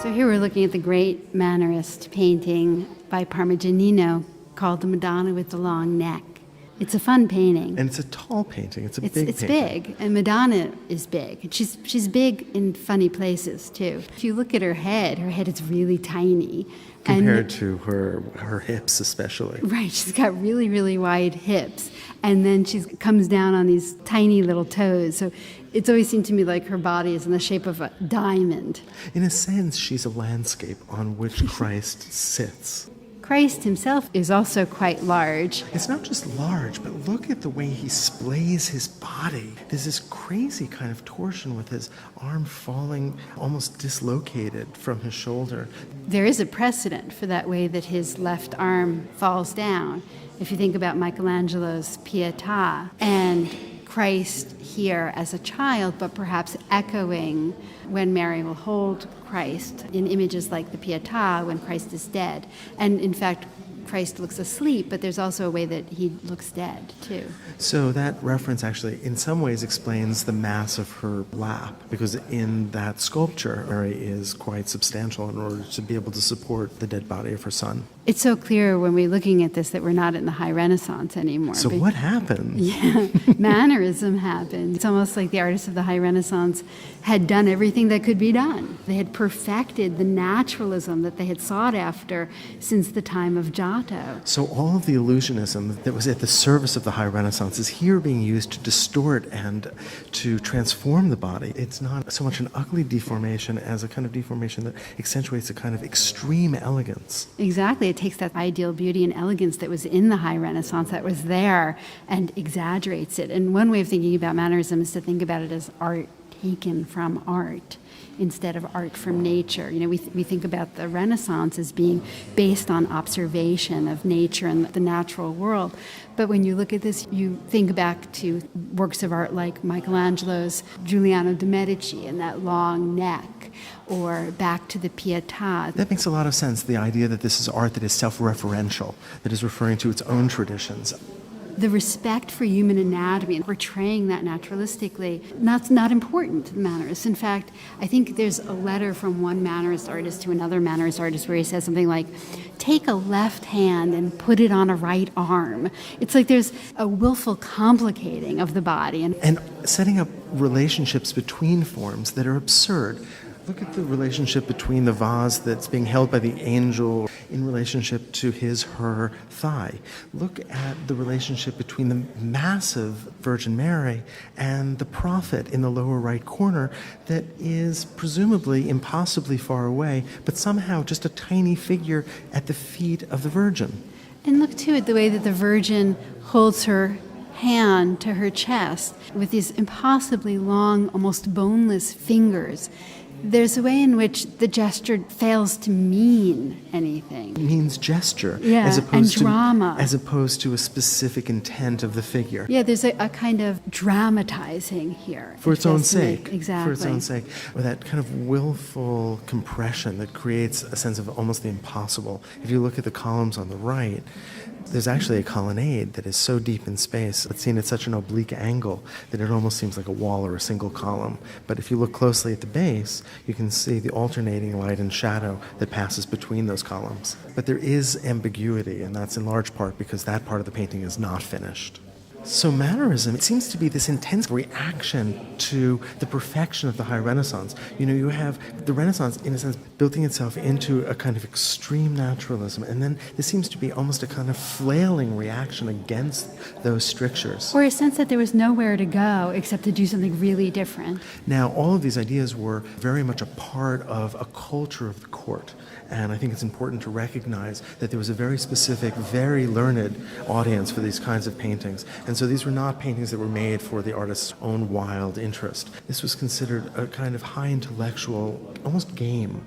So here we're looking at the great Mannerist painting by Parmigianino called The Madonna with the Long Neck. It's a fun painting. And it's a tall painting. It's big It's painting. big, and Madonna is big. She's big in funny places, too. If you look at her head is really tiny. Compared to her hips especially. Right, she's got really, really wide hips. And then she comes down on these tiny little toes. So it's always seemed to me like her body is in the shape of a diamond. In a sense, she's a landscape on which Christ sits. Christ himself is also quite large. It's not just large, but look at the way he splays his body. There's this crazy kind of torsion with his arm falling almost dislocated from his shoulder. There is a precedent for that way that his left arm falls down. If you think about Michelangelo's Pietà and Christ here as a child, but perhaps echoing when Mary will hold Christ in images like the Pietà when Christ is dead. And in fact, Christ looks asleep, but there's also a way that he looks dead, too. So that reference actually, in some ways, explains the mass of her lap, because in that sculpture, Mary is quite substantial in order to be able to support the dead body of her son. It's so clear when we're looking at this that we're not in the High Renaissance anymore. So what happened? Yeah, Mannerism happened. It's almost like the artists of the High Renaissance had done everything that could be done. They had perfected the naturalism that they had sought after since the time of Giotto. So all of the illusionism that was at the service of the High Renaissance is here being used to distort and to transform the body. It's not so much an ugly deformation as a kind of deformation that accentuates a kind of extreme elegance. Exactly. It takes that ideal beauty and elegance that was in the High Renaissance, that was there, and exaggerates it. And one way of thinking about Mannerism is to think about it as art taken from art instead of art from nature. You know, we think about the Renaissance as being based on observation of nature and the natural world. But when you look at this, you think back to works of art like Michelangelo's Giuliano de' Medici and that long neck, or back to the Pietà. That makes a lot of sense, the idea that this is art that is self-referential, that is referring to its own traditions. The respect for human anatomy and portraying that naturalistically, that's not important to the Mannerists. In fact, I think there's a letter from one Mannerist artist to another Mannerist artist where he says something like, take a left hand and put it on a right arm. It's like there's a willful complicating of the body. And setting up relationships between forms that are absurd. Look at the relationship between the vase that's being held by the angel in relationship to her thigh. Look at the relationship between the massive Virgin Mary and the prophet in the lower right corner that is presumably impossibly far away, but somehow just a tiny figure at the feet of the Virgin. And look, too, at the way that the Virgin holds her hand to her chest with these impossibly long, almost boneless fingers. There's a way in which the gesture fails to mean anything. It means gesture, yeah, and drama. As opposed to a specific intent of the figure. Yeah, there's a kind of dramatizing here. For its own sake. Exactly. For its own sake. Or that kind of willful compression that creates a sense of almost the impossible. If you look at the columns on the right, there's actually a colonnade that is so deep in space, but seen at such an oblique angle that it almost seems like a wall or a single column. But if you look closely at the base, you can see the alternating light and shadow that passes between those columns. But there is ambiguity, and that's in large part because that part of the painting is not finished. So Mannerism, it seems to be this intense reaction to the perfection of the High Renaissance. You know, you have the Renaissance, in a sense, building itself into a kind of extreme naturalism, and then there seems to be almost a kind of flailing reaction against those strictures. Or a sense that there was nowhere to go except to do something really different. Now, all of these ideas were very much a part of a culture of the court, and I think it's important to recognize that there was a very specific, very learned audience for these kinds of paintings. And so these were not paintings that were made for the artist's own wild interest. This was considered a kind of high intellectual, almost game.